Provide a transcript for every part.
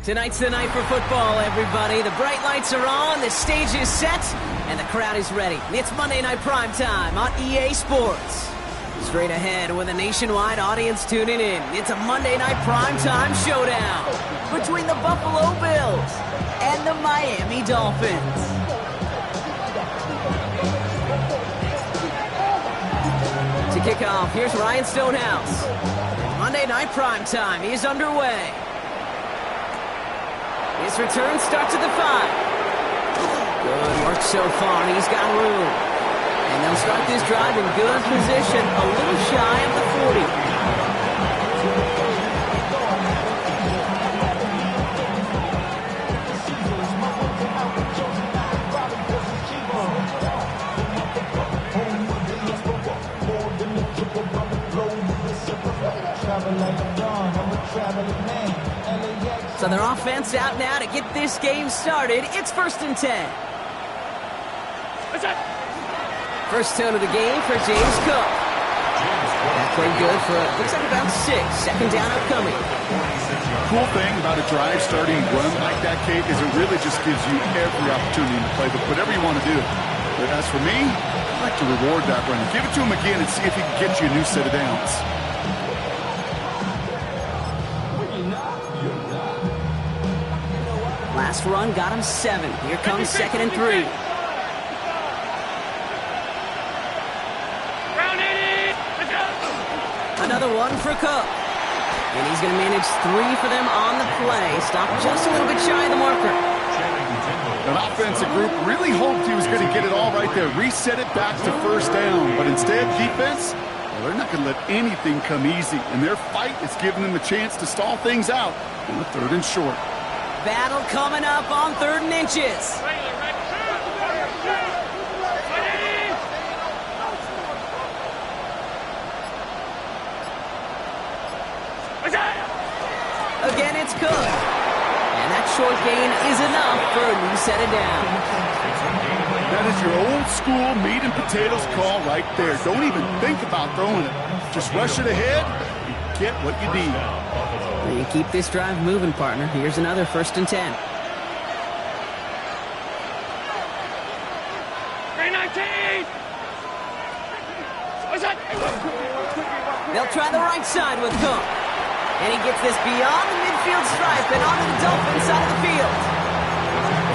Tonight's the night for football, everybody. The bright lights are on, the stage is set, and the crowd is ready. It's Monday Night Primetime on EA Sports. Straight ahead with a nationwide audience tuning in. It's a Monday Night Primetime showdown between the Buffalo Bills and the Miami Dolphins. To kick off, here's Ryan Stonehouse. Monday Night Primetime is underway. His return starts at the 5. Good work so far, he's got room. And they'll start this drive in good position, a little shy of the 40. So their offense out now to get this game started. It's 1st and 10. First tone of the game for James Cook. That played good for, looks like about 6. Second down upcoming. Cool thing about a drive starting run like that, Kate, is it really just gives you every opportunity to play whatever you want to do. But as for me, I like to reward that run. Give it to him again and see if he can get you a new set of downs. Last run got him 7. Here comes 2nd and 3. Another one for Cook. And he's going to manage 3 for them on the play. Stopped just a little bit shy of the marker. An offensive group really hoped he was going to get it all right there. Reset it back to 1st down. But instead, defense, well, they're not going to let anything come easy. And their fight is giving them a chance to stall things out on the 3rd and short. Battle coming up on 3rd and inches. Again, it's Cook. And that short gain is enough for a new set of downs. That is your old school meat and potatoes call right there. Don't even think about throwing it. Just rush it ahead and get what you need. You keep this drive moving, partner. Here's another 1st and 10. They'll try the right side with Cook. And he gets this beyond the midfield stripe and onto the Dolphins side of the field.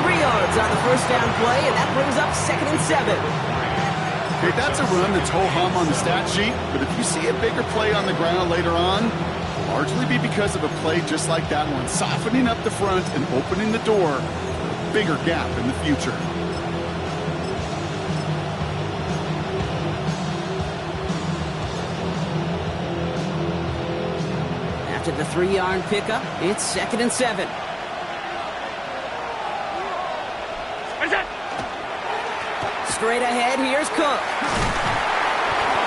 3 yards on the 1st down play, and that brings up 2nd and 7. Okay, that's a run that's ho-hum on the stat sheet, but if you see a bigger play on the ground later on, largely be because of a play just like that one, softening up the front and opening the door for a bigger gap in the future. After the 3-yard pickup, it's 2nd and 7. Straight ahead, here's Cook.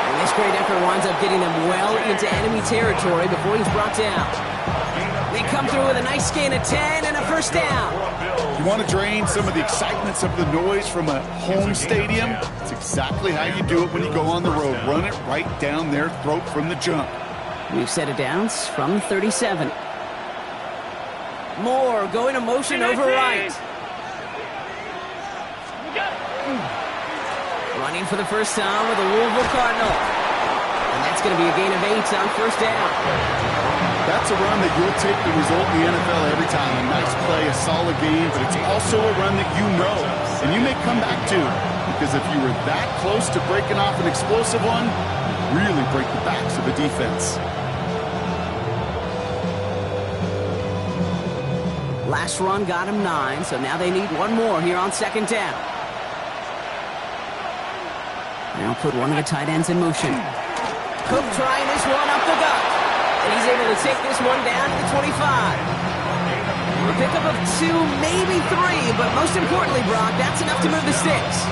And this great effort winds up getting them well into enemy territory before he's brought down. They come through with a nice gain of 10 and a 1st down. You want to drain some of the excitement, some of the noise from a home stadium? It's exactly how you do it when you go on the road. Run it right down their throat from the jump. We've set of downs from 37. Moore going to motion over right. Running for the first time with the Louisville Cardinal. And that's going to be a gain of 8 on 1st down. That's a run that you'll take the result in the NFL every time. A nice play, a solid game, but it's also a run that you know, and you may come back to. Because if you were that close to breaking off an explosive one, really break the backs of the defense. Last run got him 9, so now they need one more here on 2nd down. Now put one of the tight ends in motion. Cook trying this one up the gut. And he's able to take this one down to the 25. A pickup of 2, maybe 3, but most importantly, Brock, that's enough to move the sticks.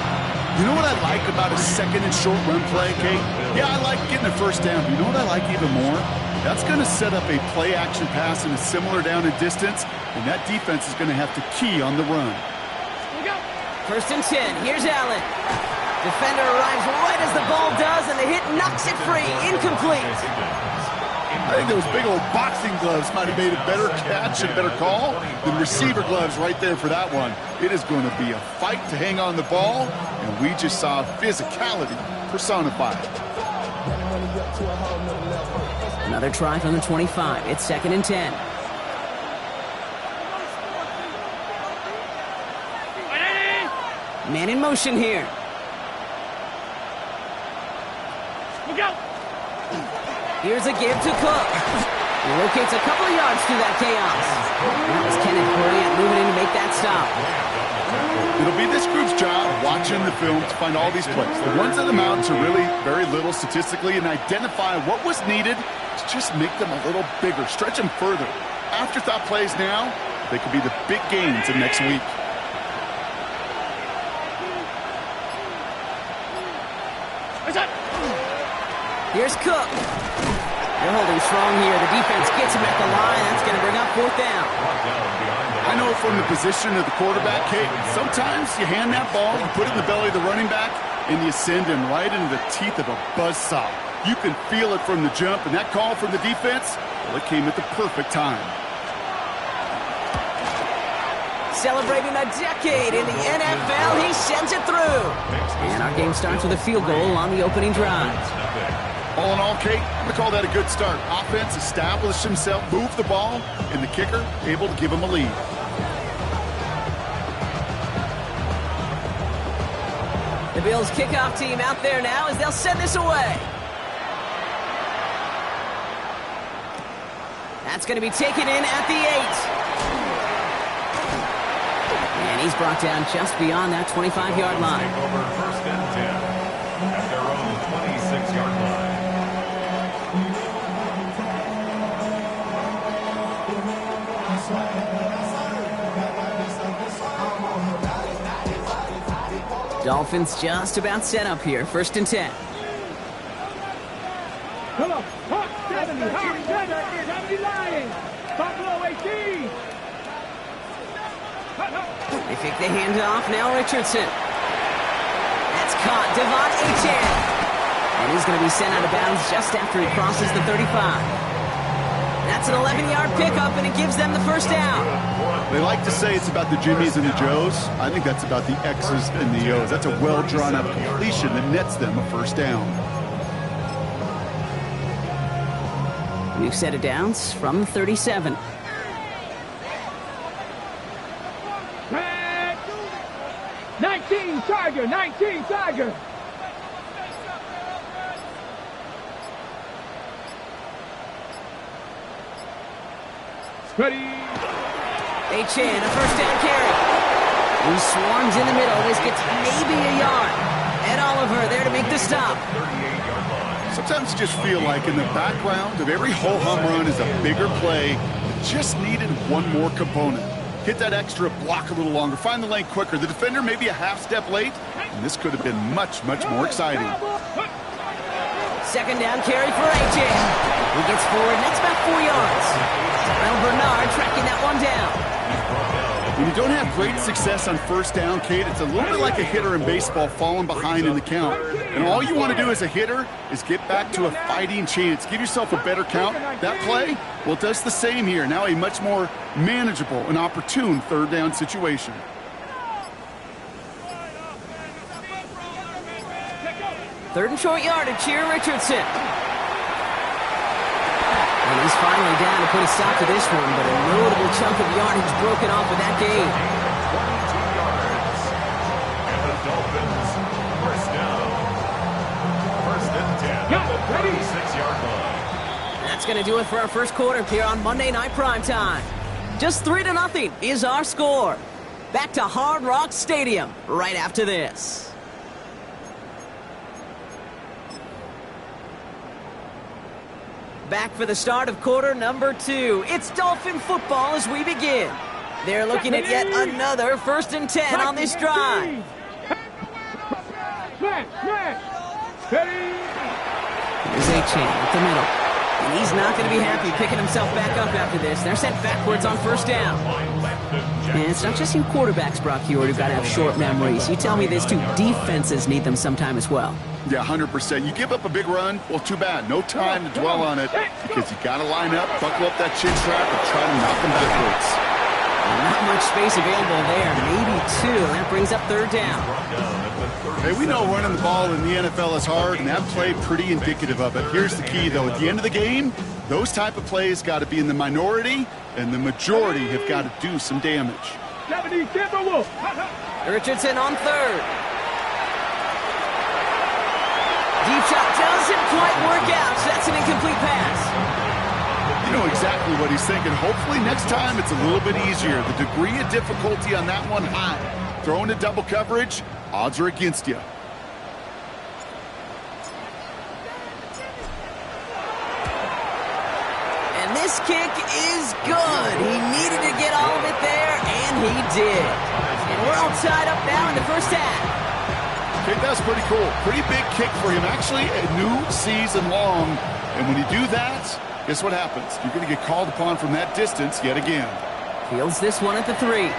You know what I like about a 2nd and short run play, Kate? Yeah, I like getting a 1st down. But you know what I like even more? That's going to set up a play-action pass in a similar down and distance, and that defense is going to have to key on the run. 1st and 10. Here's Allen. Defender arrives right as the ball does, and the hit knocks it free. Incomplete. I think those big old boxing gloves might have made a better catch and a better call than receiver gloves right there for that one. It is going to be a fight to hang on the ball, and we just saw physicality personified. Another try from the 25. It's 2nd and 10. Man in motion here. Here's a give to Cook. He locates a couple of yards through that chaos. That was Kenneth Bryant moving in to make that stop. It'll be this group's job watching the film to find all these plays. The ones that amount to really very little statistically and identify what was needed to just make them a little bigger, stretch them further. Afterthought plays now, they could be the big gains of next week. Here's Cook. They're holding strong here. The defense gets him at the line. That's going to bring up 4th down. I know from the position of the quarterback, Kate, sometimes you hand that ball, you put it in the belly of the running back, and you send him right into the teeth of a buzzsaw. You can feel it from the jump, and that call from the defense, well, it came at the perfect time. Celebrating a decade in the NFL, he sends it through. And our game starts with a field goal on the opening drive. All in all, Kate, I'm going to call that a good start. Offense established himself, moved the ball, and the kicker able to give him a lead. The Bills kickoff team out there now as they'll send this away. That's going to be taken in at the 8. And he's brought down just beyond that 25-yard line. Over 1st and 10 at their own 26-yard line. Dolphins just about set up here. 1st and 10. Come on. Hawk 70. Hawk 70 lying. Buffalo 18. They fake the handoff. Now Richardson. That's caught. Devon Achane. And he's going to be sent out of bounds just after he crosses the 35. That's an 11-yard pickup, and it gives them the 1st down. They like to say it's about the Jimmies and the Joes. I think that's about the X's and the O's. That's a well-drawn-up completion that nets them a 1st down. New set of downs from 37. Red. 19 Tiger. 19 Tiger. Ready. Achane, a 1st down carry. He swarms in the middle. This gets maybe a yard. Ed Oliver there to make the stop. 38-yard line. Sometimes you just feel like in the background of every ho-hum run is a bigger play that just needed one more component. Hit that extra block a little longer. Find the lane quicker. The defender maybe a half step late, and this could have been much, much more exciting. 2nd down carry for Achane. He gets forward, and that's about 4 yards. Well, Bernard tracking that one down. When you don't have great success on 1st down, Kate, it's a little bit like a hitter in baseball falling behind in the count. And all you want to do as a hitter is get back to a fighting chance. Give yourself a better count. That play, well, it does the same here. Now a much more manageable and opportune 3rd down situation. Third and short yardage here, Richardson. And he's finally down to put a stop to this one, but a notable chunk of yardage broken off with that gain. 22 yards. And the Dolphins, 1st down. 1st and 10 at the 36-yard line. That's going to do it for our 1st quarter here on Monday Night Primetime. Just 3-0 is our score. Back to Hard Rock Stadium right after this. Back for the start of quarter number 2. It's Dolphin football as we begin. They're looking at yet another 1st and 10 on this drive. Here's Achane at the middle. And And he's not going to be happy picking himself back up after this. They're sent backwards on first down. And it's not just you quarterbacks, Brock Heward, who've got to have short memories. You tell me these two defenses need them sometime as well. Yeah, 100%. You give up a big run, well, too bad. No time to dwell on it because you got to line up, buckle up that chin strap, and try to knock them backwards. Not much space available there. Maybe two. That brings up third down. Hey, we know running the ball in the NFL is hard, and that play pretty indicative of it. Here's the key, though. At the end of the game, those type of plays got to be in the minority, and the majority have got to do some damage. Richardson on third. Deep shot doesn't quite work out, so that's an incomplete pass. You know exactly what he's thinking. Hopefully next time it's a little bit easier. The degree of difficulty on that one high. Throwing to double coverage, odds are against you. And this kick is good. He needed to get all of it there, and he did. And we're all tied up now in the first half. Okay, that's pretty cool. Pretty big kick for him. Actually, a new season long. And when you do that, guess what happens? You're going to get called upon from that distance yet again. Fields this one at the 3.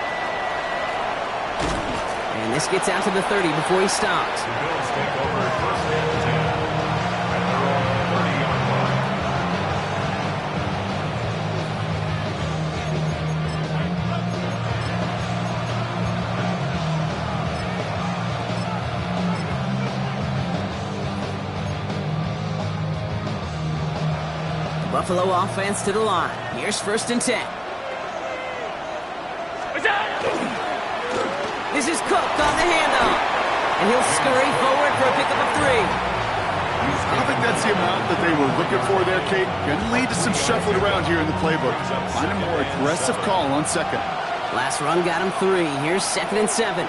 And this gets out to the 30 before he stops. The Bills take over first and 10 at their own 30-yard line. Buffalo offense to the line. Here's first and 10. This is Cook on the handoff. And he'll scurry forward for a pickup of 3. I think that's the amount that they were looking for there, Kate. Going to lead to some shuffling around here in the playbook. Find a more aggressive call on second. Last run got him 3. Here's second and 7.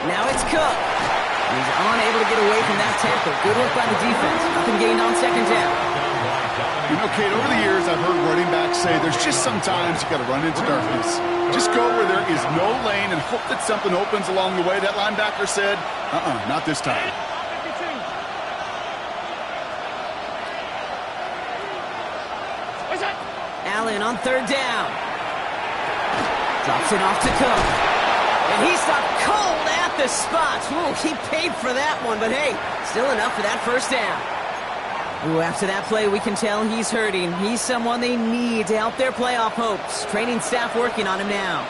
Now it's Cook. He's unable to get away from that tackle. Good work by the defense. Nothing gained on second down. You know, Kate, over the years, I've heard running backs say there's just sometimes you got to run into darkness. Just go where there is no lane and hope that something opens along the way. That linebacker said, not this time. Allen on third down. Drops it off to Cook. And he stopped cold at the spot. Ooh, he paid for that one, but hey, still enough for that first down. Ooh, after that play, we can tell he's hurting. He's someone they need to help their playoff hopes. Training staff working on him now.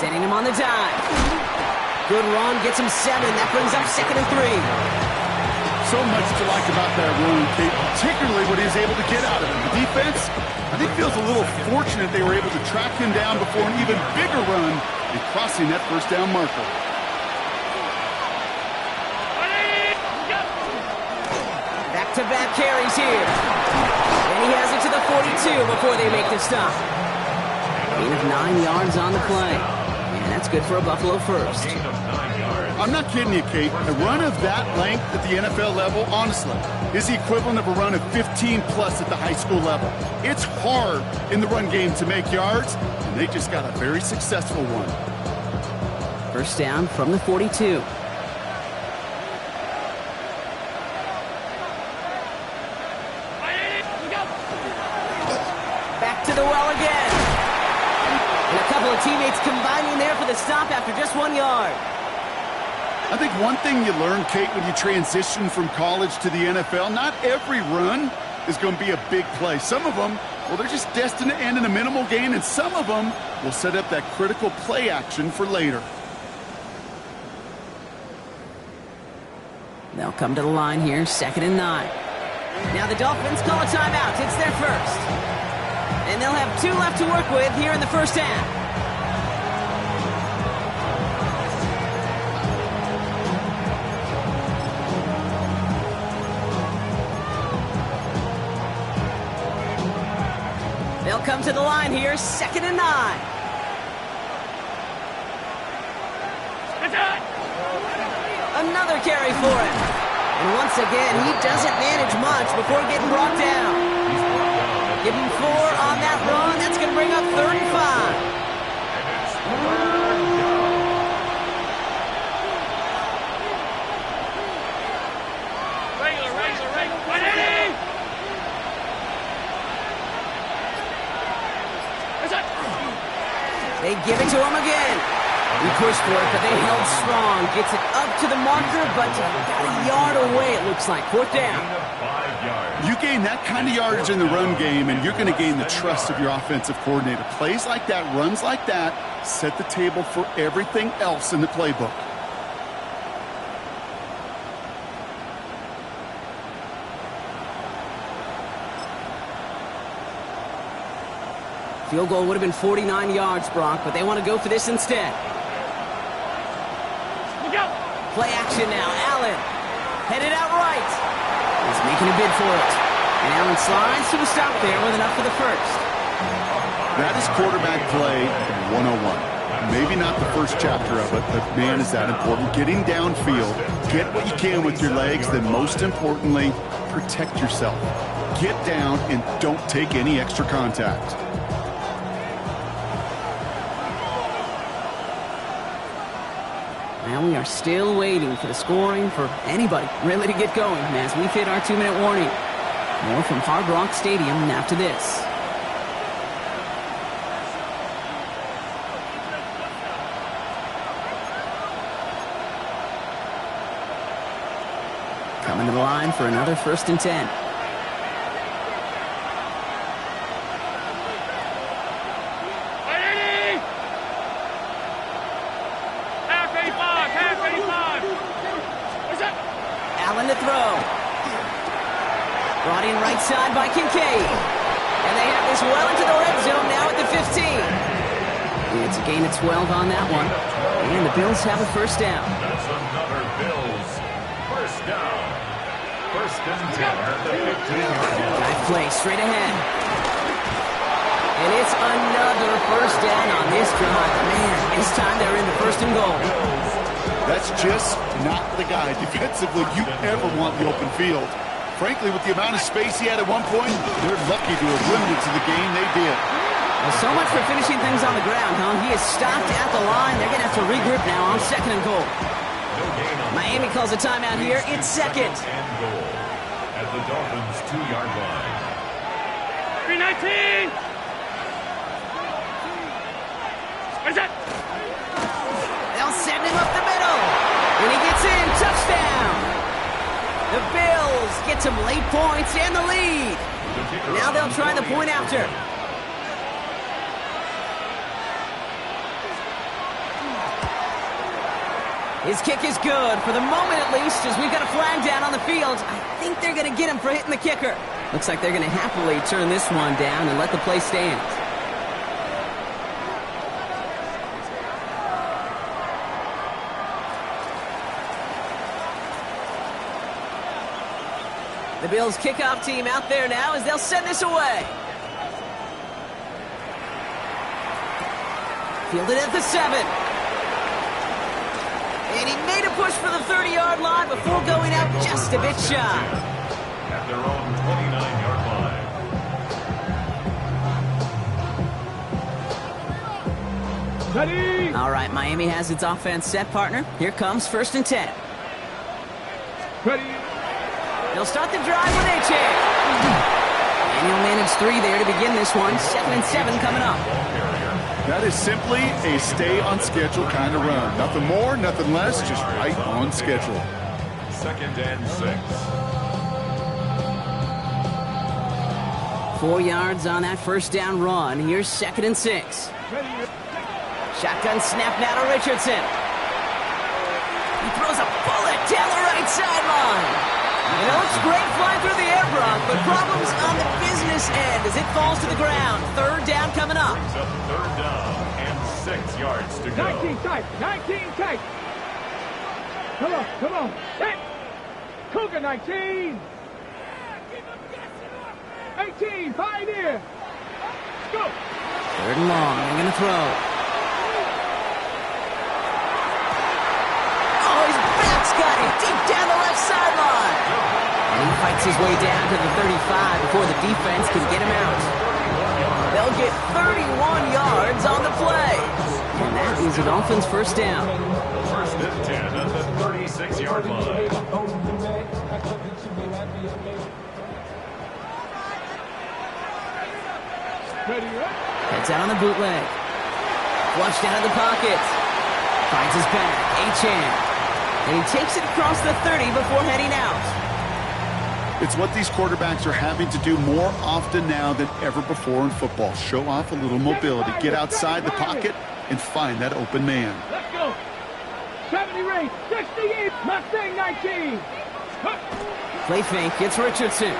Setting him on the dive. Good run, gets him 7. That brings up second and 3. So much to like about that run, Kate, particularly what he was able to get out of it. The defense, I think, feels a little fortunate they were able to track him down before an even bigger run and crossing that first down marker. Back-to-back carries here. And he has it to the 42 before they make the stop. Gain of 9 yards on the play. And that's good for a Buffalo first. I'm not kidding you, Kate. A run of that length at the NFL level, honestly, is the equivalent of a run of 15-plus at the high school level. It's hard in the run game to make yards, and they just got a very successful one. First down from the 42. Back to the well again. And a couple of teammates combining there for the stop after just 1 yard. I think one thing you learn, Kate, when you transition from college to the NFL, not every run is going to be a big play. Some of them, well, they're just destined to end in a minimal gain, and some of them will set up that critical play action for later. They'll come to the line here, second and 9. Now the Dolphins call a timeout. It's their first. And they'll have 2 left to work with here in the first half. They'll come to the line here, second and 9. Another carry for him. And once again, he doesn't manage much before getting brought down. Give him 4 on that run. That's going to bring up 3rd and 5. give it to him again. He pushed for it, but they held strong. Gets it up to the marker, but got a yard away, it looks like. 4th down. You gain that kind of yardage in the run game, and you're going to gain the trust of your offensive coordinator. Plays like that, runs like that, set the table for everything else in the playbook. Field goal would have been 49 yards, Brock, but they want to go for this instead. Play action now. Allen headed out right. He's making a bid for it. And Allen slides to the stop there with enough for the first. That is quarterback play 101. Maybe not the first chapter of it, but man, is that important. Getting downfield, get what you can with your legs, then most importantly, protect yourself. Get down and don't take any extra contact. Now we are still waiting for the scoring for anybody really to get going as we've hit our 2-minute warning. More from Hard Rock Stadium after this. Coming to the line for another 1st and 10. Allen to throw. Brought in right side by Kincaid. And they have this well into the red zone now at the 15. It's a gain of 12 on that one. And the Bills have a 1st down. That's another Bills 1st down. 1st and 10 at the 15-yard line. Nice play straight ahead. And it's another 1st down on this drive. Man, this time they're in the 1st and goal. That's just not the guy defensively you ever want the open field. Frankly, with the amount of space he had at one point, they're lucky to have limited to the game they did. Well, so much for finishing things on the ground, huh? He is stopped at the line. They're going to have to regroup now on 2nd and goal. Miami calls a timeout here. It's 2nd. And goal at the Dolphins' 2-yard line. 319! What is that? They'll send him up the middle. And he gets in. Touchdown. The Bills get some late points and the lead. Now they'll try the point after. His kick is good, for the moment at least, as we've got a flag down on the field. I think they're going to get him for hitting the kicker. Looks like they're going to happily turn this one down and let the play stand. The Bills kickoff team out there now as they'll send this away. Fielded at the 7. And he made a push for the 30-yard line before going out just a bit shy. At their own 29-yard line. Ready? All right, Miami has its offense set, partner. Here comes 1st and 10. Ready? They'll start the drive with a check. And he'll manage 3 there to begin this one. 2nd and 7 coming up. That is simply a stay-on-schedule kind of run. Nothing more, nothing less, just right on schedule. 2nd and 6. 4 yards on that 1st down run. Here's 2nd and 6. Shotgun snap now to Richardson. He throws a bullet down the right sideline. And it looks great flying through the air, Brock, but problems on the business end as it falls to the ground. 3rd down coming up. Brings up 3rd down and 6 yards to go. 19 tight. 19 tight. Come on, come on. Hey. Cougar 19. 18, 5 here. Go. 3rd and long. They're going to throw. Oh, his back's got it deep down the left sideline. And he fights his way down to the 35 before the defense can get him out. They'll get 31 yards on the play. And that is the Dolphins' 1st down. 1st and 10 at the 36-yard line. Ready? Heads out on the bootleg. Flushed out of the pocket. Finds his back, Achane. And he takes it across the 30 before heading out. It's what these quarterbacks are having to do more often now than ever before in football. Show off a little mobility, get outside the pocket, and find that open man. Let's go. 70 rate, 68, Mustang 19. Play fake, it's Richardson.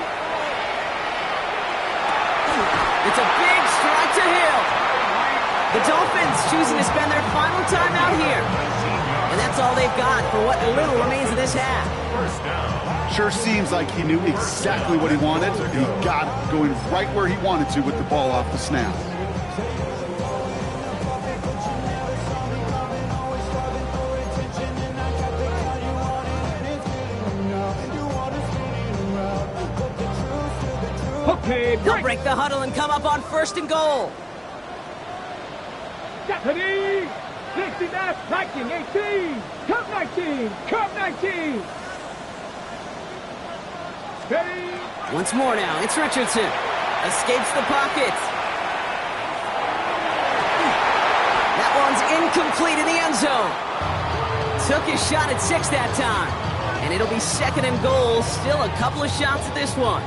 It's a big strike to Hill. The Dolphins choosing to spend their final time out here. And that's all they've got for what little remains of this half. First down. Sure seems like he knew exactly what he wanted, and he got it going right where he wanted to with the ball off the snap. Okay, They'll break the huddle and come up on 1st and goal. Deputy! 69, 19, 18. Cup 19, Cup 19. Steady. Once more now, it's Richardson. Escapes the pocket. That one's incomplete in the end zone. Took his shot at 6 that time. And it'll be 2nd and goal. Still a couple of shots at this one.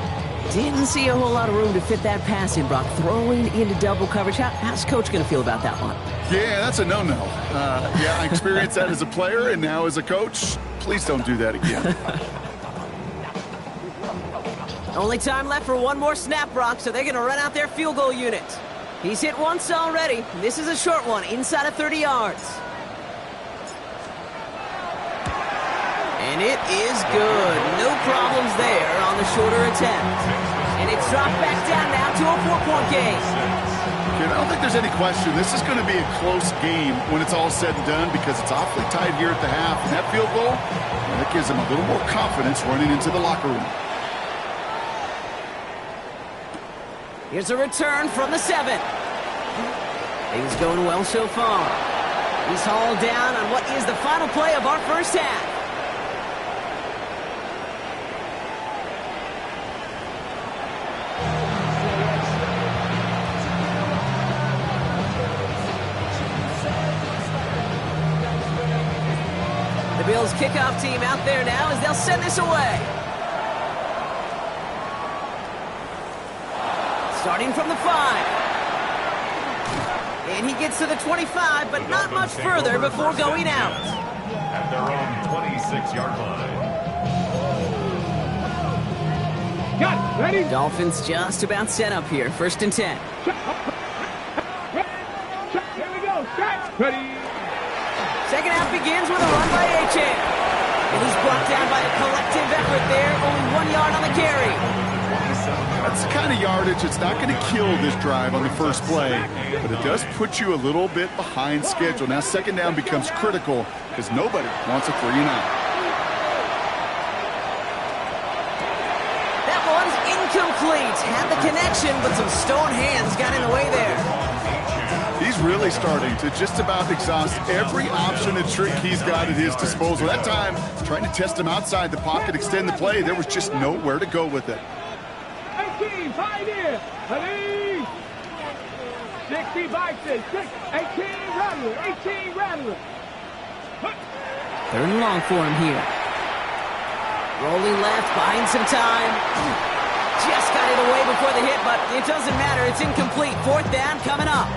Didn't see a whole lot of room to fit that pass in, Brock. Throwing into double coverage. How's Coach going to feel about that one? Yeah, that's a no-no. Yeah, I experienced that as a player and now as a coach. Please don't do that again. Only time left for one more snap, Brock, so they're going to run out their field goal unit. He's hit once already. This is a short one, inside of 30 yards. And it is good. No problems there on the shorter attempt. And it's dropped back down now to a 4-point game. I don't think there's any question. This is going to be a close game when it's all said and done because it's awfully tight here at the half. And that field goal, that gives them a little more confidence running into the locker room. Here's a return from the 7. Things going well so far. He's hauled down on what is the final play of our first half. The Bills kickoff team out there now as they'll send this away. Starting from the 5. And he gets to the 25, but not much further before going out. At their own 26-yard line. Got it. Ready? Dolphins just about set up here. 1st and 10. Here we go. Start. Ready. Second half begins with a run by Achane. And he's brought down by a collective effort there. Only 1 yard on the carry. That's the kind of yardage that's not going to kill this drive on the first play, but it does put you a little bit behind schedule. Now 2nd down becomes critical because nobody wants a 3 and out. That one's incomplete. Had the connection, but some stone hands got in the way there. He's really starting to just about exhaust every option and trick he's got at his disposal. That time, trying to test him outside the pocket, extend the play, there was just nowhere to go with it. 18, pioneer. Ready. 60 bites. 18 rattler. 18 rattler. 3rd and long for him here. Rolling left, buying some time. Just got it away before the hit, but it doesn't matter. It's incomplete. 4th down coming up.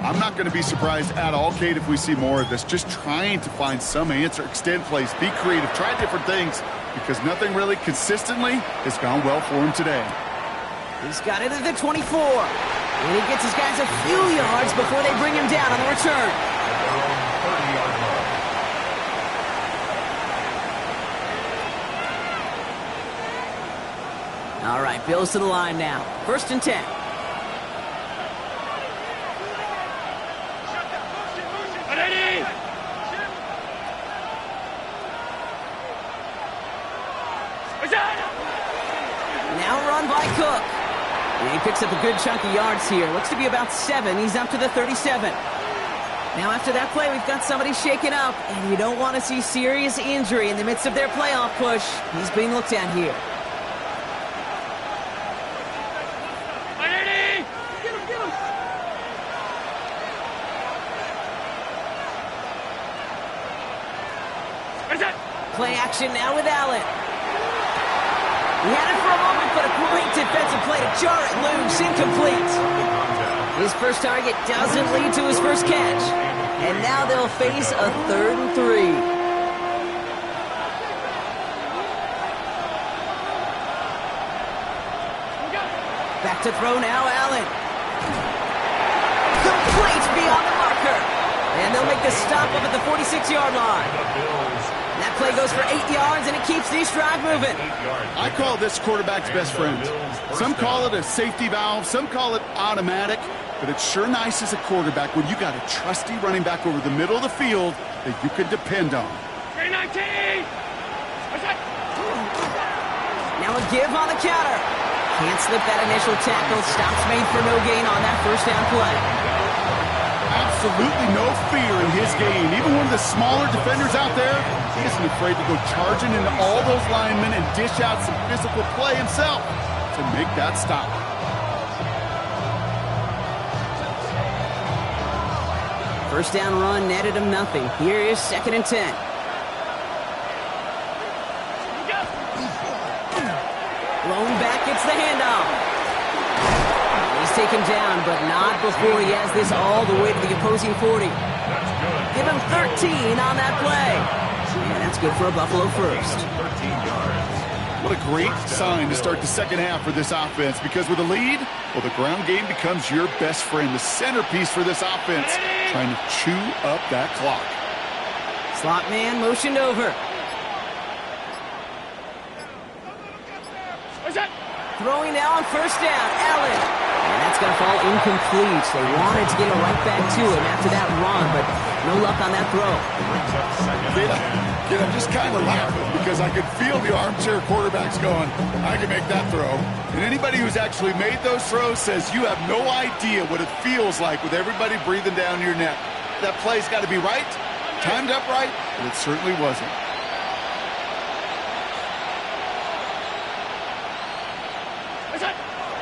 I'm not going to be surprised at all, Kate, if we see more of this. Just trying to find some answer, extend plays, be creative, try different things, because nothing really consistently has gone well for him today. He's got it at the 24. And he gets his guys a few yards before they bring him down on the return. All right, Bills to the line now. 1st and 10. Now run by Cook. And he picks up a good chunk of yards here. Looks to be about 7. He's up to the 37. Now after that play, we've got somebody shaken up. And you don't want to see serious injury in the midst of their playoff push. He's being looked at here. action now with Allen. He had it for a moment, but a great defensive play to jar it loose. Incomplete. His first target doesn't lead to his first catch. And now they'll face a 3rd and 3. Back to throw now, Allen. Complete beyond the marker. And they'll make the stop up at the 46-yard line. That play goes for 8 yards, and it keeps this drive moving. I call this quarterback's best friend. Some call it a safety valve, some call it automatic, but it's sure nice as a quarterback when you got a trusty running back over the middle of the field that you can depend on. 319! Now a give on the counter. Can't slip that initial tackle. Stops made for no gain on that first down play. Absolutely no fear in his game. Even one of the smaller defenders out there, he isn't afraid to go charging into all those linemen and dish out some physical play himself to make that stop. First down run netted him nothing. Here is 2nd and 10. Blown back, gets the handoff. He's taken down, but not before he has this all the way to the opposing 40. Give him 13 on that play. And that's good for a Buffalo first. What a great sign to start the second half for this offense, because with a lead, well, the ground game becomes your best friend, the centerpiece for this offense, trying to chew up that clock. Slot man motioned over. Throwing now on first down, Allen. And that's going to fall incomplete. They wanted to get it right back to him after that run, but no luck on that throw. I'm just kind of laughing because I could feel the armchair quarterbacks going, I can make that throw. And anybody who's actually made those throws says you have no idea what it feels like with everybody breathing down your neck. That play's got to be right, timed up right, and it certainly wasn't.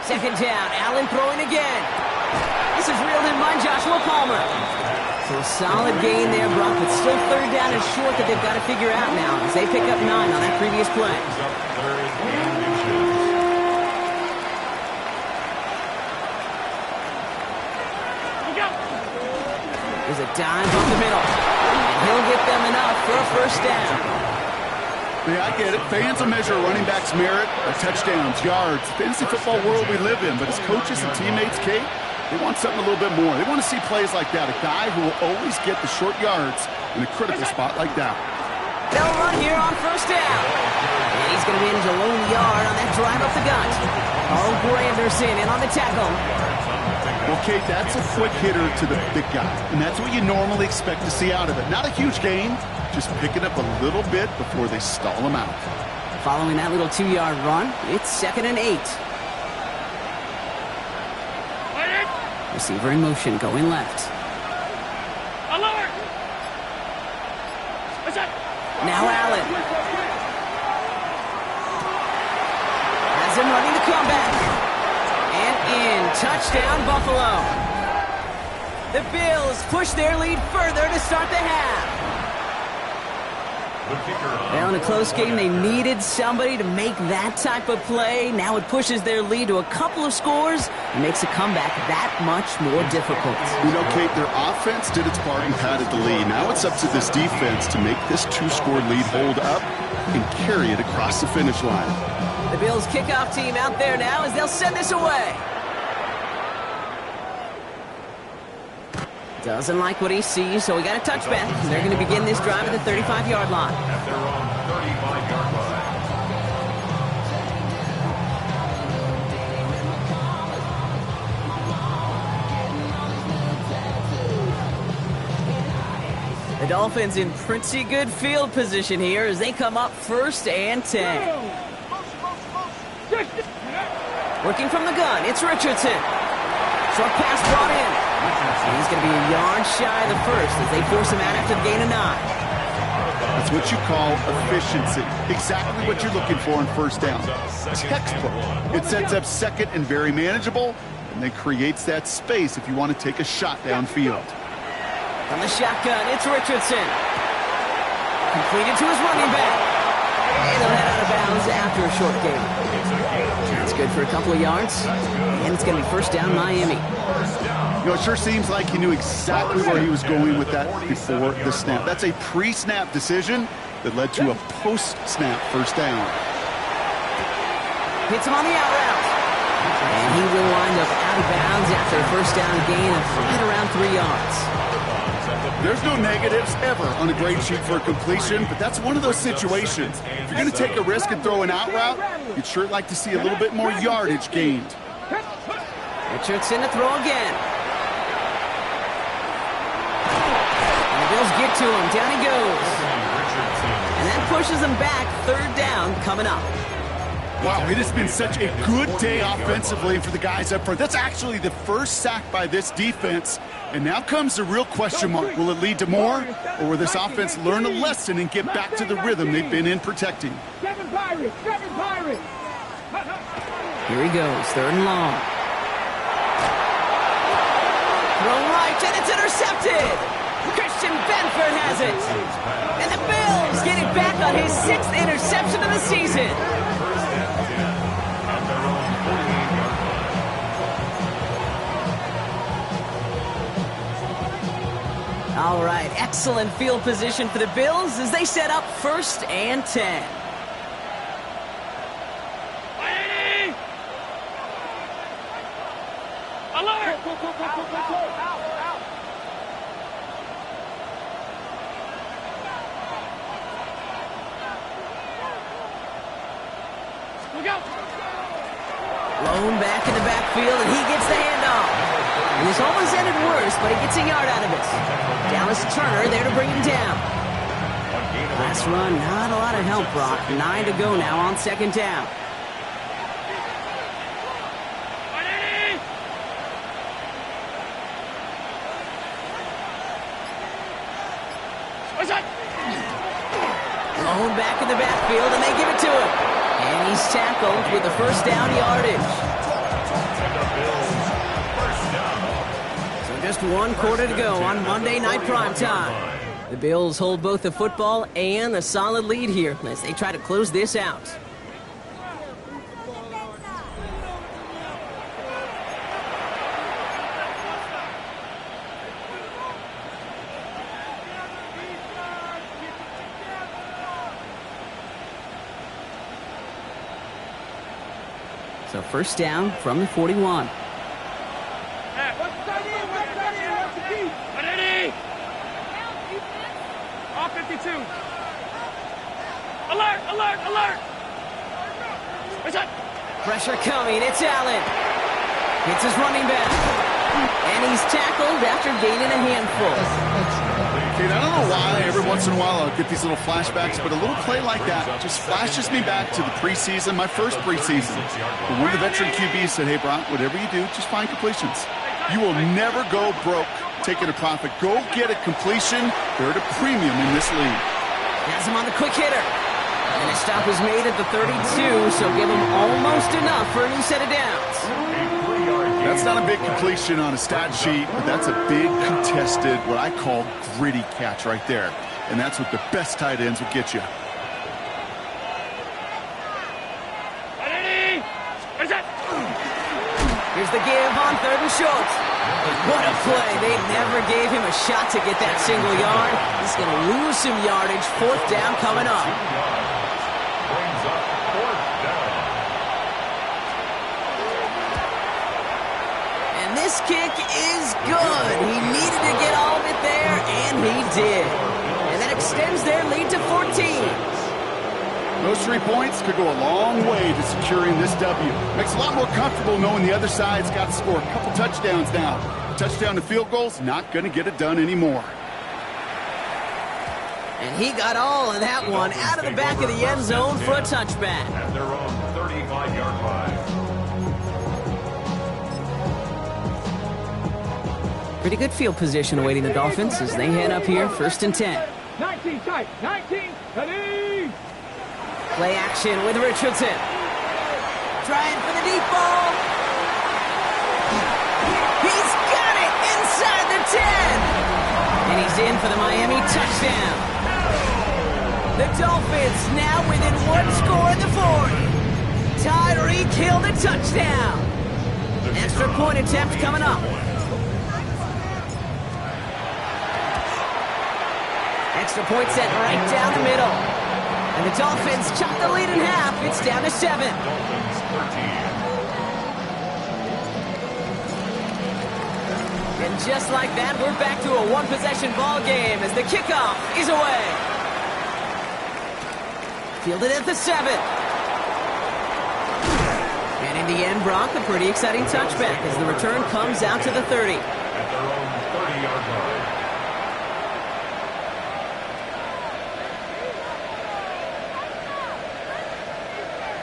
Second down, Allen throwing again. This is reeled in by Joshua Palmer. So a solid gain there, Brock, but still 3rd down and short that they've got to figure out now as they pick up 9 on that previous play. There's a dive up the middle. And he'll get them enough for a first down. Yeah, I get it. Fans will measure a running back's merit by touchdowns, yards, fantasy football world we live in. But as coaches and teammates, Kate, they want something a little bit more. They want to see plays like that. A guy who will always get the short yards in a critical spot like that. They'll run here on first down. And he's going to manage a lone yard on that drive up the gut. Oh, Granderson in on the tackle. Well, Kate, that's a quick hitter to the big guy. And that's what you normally expect to see out of it. Not a huge gain, just picking up a little bit before they stall him out. Following that little 2-yard run, it's 2nd and 8. Receiver in motion, going left. Alert! Now Allen. Has him running the comeback. And in. Touchdown, Buffalo. The Bills push their lead further to start the half. Well, in a close game, they needed somebody to make that type of play. Now it pushes their lead to a couple of scores and makes a comeback that much more difficult. You know, Kate, their offense did its part and padded the lead. Now it's up to this defense to make this 2-score lead hold up and carry it across the finish line. The Bills kickoff team out there now as they'll send this away. Doesn't like what he sees, so we got a touchback. They're going to begin this drive at the 35-yard line. At their own 35-yard line. The Dolphins in pretty good field position here as they come up 1st and 10. Working from the gun, it's Richardson. Short pass brought in. He's going to be a yard shy of the first as they force him out after the gain of 9. That's what you call efficiency. Exactly what you're looking for in first down. Textbook. It sets up second and very manageable, and then creates that space if you want to take a shot downfield. From the shotgun, it's Richardson. Completed to his running back. after a short game. That's good for a couple of yards, and it's going to be first down Miami. You know, it sure seems like he knew exactly where he was going with that before the snap. That's a pre-snap decision that led to a post-snap first down. Hits him on the out route. And he will wind up out of bounds after a first down gain of right around 3 yards. There's no negatives ever on a grade sheet for a completion, but that's one of those situations. If you're going to take a risk and throw an out route, you'd sure like to see a little bit more yardage gained. Richardson to throw again. And the Bills get to him. Down he goes. And that pushes him back. Third down coming up. Wow, it has been such a good day offensively for the guys up front. That's actually the first sack by this defense. And now comes the real question mark. Will it lead to more? Or will this offense learn a lesson and get back to the rhythm they've been in protecting? Seven Pirates! Seven Pirates! Here he goes. Third and long. Thrown right, and it's intercepted. Christian Benford has it. And the Bills get it back on his 6th interception of the season. All right, excellent field position for the Bills as they set up 1st and 10. Alert! Look out! Blown back in the backfield, and he gets the handoff. And this almost ended worse, but he gets a yard out of it. Dallas Turner there to bring him down. Last run, not a lot of help, Brock. 9 to go now on 2nd down. Blown back in the backfield, and they give it to him. And he's tackled with the first down yardage. So just 1 quarter to go on Monday Night Primetime. The Bills hold both the football and a solid lead here as they try to close this out. So first down from the 41. All 52. Alert! Alert! Alert! Pressure coming. It's Allen. It's his running back. And he's tackled after gaining a handful. Kate, I don't know why every once in a while I'll get these little flashbacks, but a little play like that just flashes me back to the preseason, my first preseason. When one of the veteran QBs said, hey, Brock, whatever you do, just find completions. You will never go broke taking a profit. Go get a completion. They're at a premium in this league. Has him on the quick hitter. And a stop was made at the 32, so give him almost enough for a new set of downs. That's not a big completion on a stat sheet, but that's a big contested, what I call gritty catch right there. And that's what the best tight ends will get you. Here's the give on 3rd and short. What a play. They never gave him a shot to get that single yard. He's going to lose some yardage. 4th down coming up. And this kick is good. He needed to get all of it there, and he did. And that extends their lead to 14. Those 3 points could go a long way to securing this W. Makes it a lot more comfortable knowing the other side's got to score a couple touchdowns now. Touchdown to field goals, not going to get it done anymore. And he got all of that one out of the back of the end zone for a touchback. At their own 35-yard line. Pretty good field position awaiting the Dolphins as they head up here, 1st and 10. 19 tight. 19. Ready. Play action with Richardson. Trying for the deep ball. He's got it inside the 10. And he's in for the Miami touchdown. The Dolphins now within one score in the fourth. Tyreek Hill the touchdown. Extra point attempt coming up. Extra point set right down the middle. And the Dolphins chop the lead in half. It's down to 7. Dolphins 13. And just like that, we're back to a one-possession ball game as the kickoff is away. Fielded at the 7. And in the end, Brock, a pretty exciting touchback as the return comes out to the 30. At their own 30-yard line.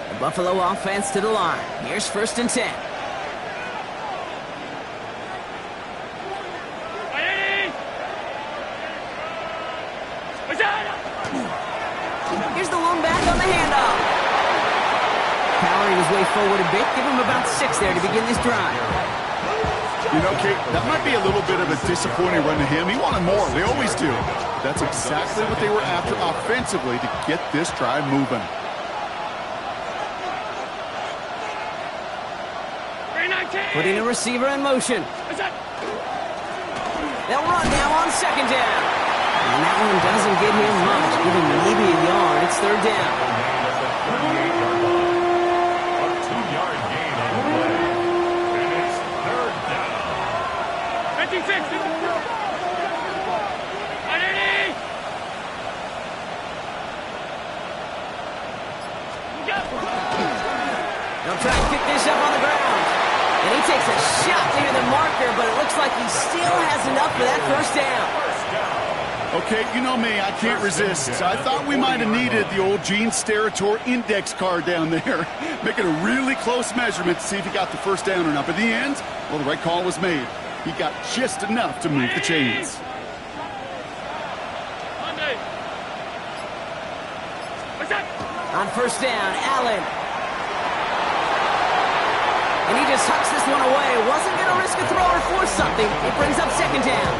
The Buffalo offense to the line. Here's 1st and 10. Here's the lone back on the handoff. Powering his way forward a bit. Give him about 6 there to begin this drive. You know, Kate, that might be a little bit of a disappointing run to him. He wanted more. They always do. That's exactly what they were after offensively to get this drive moving. Putting a receiver in motion. They'll run now on 2nd down. And that one doesn't get him much. Give him maybe a yard. It's 3rd down. A 2-yard gain on the play. And it's 3rd down. 56. They'll try to pick this up on the ground. And he takes a shot near the marker, but it looks like he still has enough for that 1st down. Okay, you know me, I can't resist. I thought we might have needed the old Gene Steratore index card down there. Making a really close measurement to see if he got the 1st down or not. But in the end, well, the right call was made. He got just enough to move the chains. On 1st down, Allen. And he just hucks this one away. Wasn't going to risk a throw or force something. It brings up 2nd down.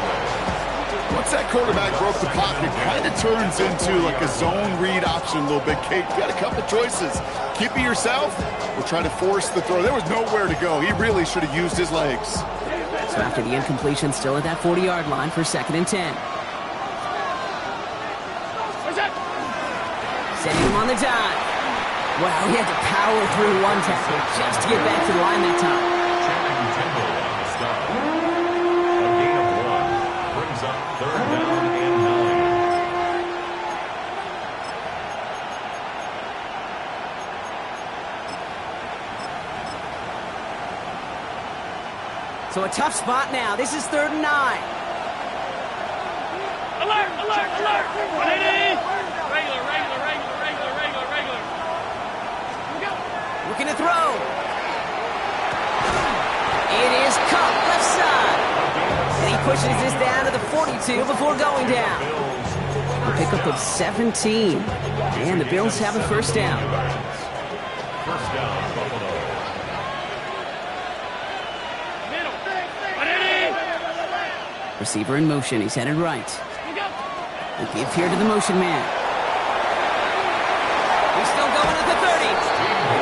Once that quarterback broke the pocket, it kind of turns into like a zone read option a little bit. Kate, you got a couple choices. Keep it yourself or try to force the throw. There was nowhere to go. He really should have used his legs. So after the incompletion, still at that 40-yard line for 2nd and 10. Setting him on the dive. Wow, he had to power through one tackle just to get back to the line that time. Channing Tindall on the stop. A gain of 1 brings up 3rd down and 9. So a tough spot now. This is 3rd and 9. Alert! Alert! Alert! 180! Regular. Looking to throw. It is caught left side. And he pushes this down to the 42 before going down. A pickup of 17. And the Bills have a 1st down. 1st down, Buffalo. Receiver in motion. He's headed right. The give here to the motion man. He's still going at the 30.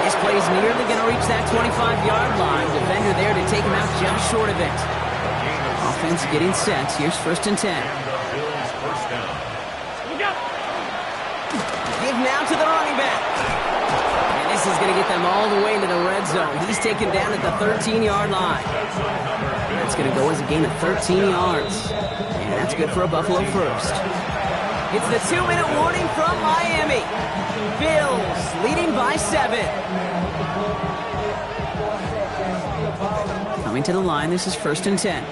This play's nearly going to reach that 25-yard line. Defender there to take him out just short of it. Offense getting set. Here's 1st and 10. And the Bills' 1st down. Give now to the running back. And this is going to get them all the way into the red zone. He's taken down at the 13-yard line. That's going to go as a gain of 13 yards. And that's good for a Buffalo 1st. It's the 2-minute warning from Miami. Bills leading by 7. Coming to the line, this is 1st and 10.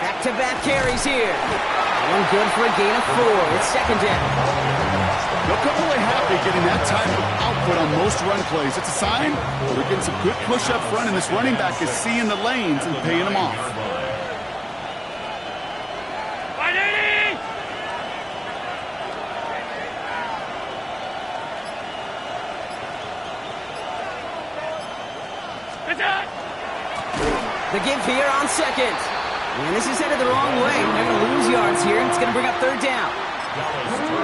Back-to-back carries here. One good for a gain of 4. It's 2nd down. They'll come away happy getting that type of output on most run plays. It's a sign that they're getting some good push up front, and this running back is seeing the lanes and paying them off. The give here on second. And this is headed the wrong way. They're going to lose yards here, and it's going to bring up third down.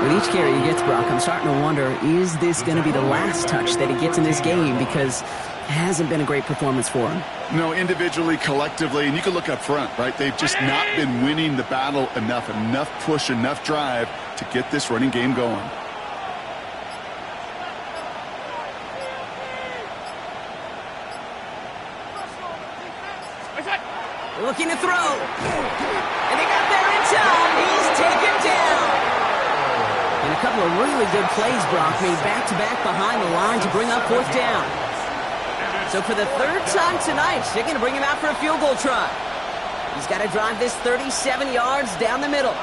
With each carry he gets, Brock, I'm starting to wonder, is this going to be the last touch that he gets in this game? Because it hasn't been a great performance for him. No, individually, collectively, and you can look up front, right? They've just not been winning the battle enough push, enough drive to get this running game going. Looking to throw. And they got there in time. He's taken down. And a couple of really good plays, Brock, made back-to-back behind the line to bring up fourth down. So for the third time tonight, they're going to bring him out for a field goal try. He's got to drive this 37 yards down the middle.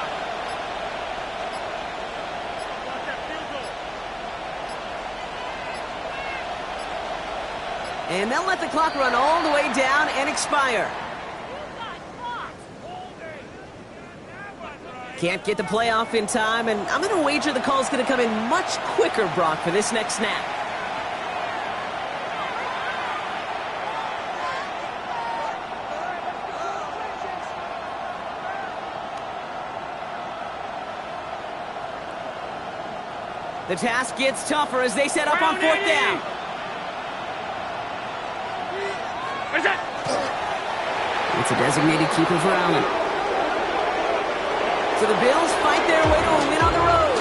And they'll let the clock run all the way down and expire. Can't get the play off in time, and I'm going to wager the call's going to come in much quicker, Brock, for this next snap. The task gets tougher as they set up on fourth down. It's a designated keeper for Allen. So the Bills fight their way to a win on the road.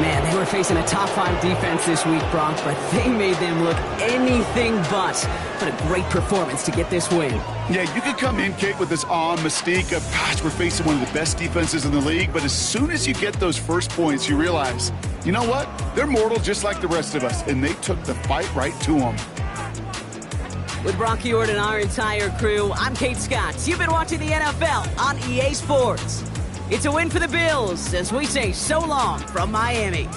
Man, they were facing a top-5 defense this week, Brock, but they made them look anything but. What a great performance to get this win. Yeah, you could come in, Kate, with this awe and mystique of, gosh, we're facing one of the best defenses in the league, but as soon as you get those first points, you realize, you know what? They're mortal just like the rest of us, and they took the fight right to them. With Brock Ewart and our entire crew, I'm Kate Scott. You've been watching the NFL on EA Sports. It's a win for the Bills as we say so long from Miami.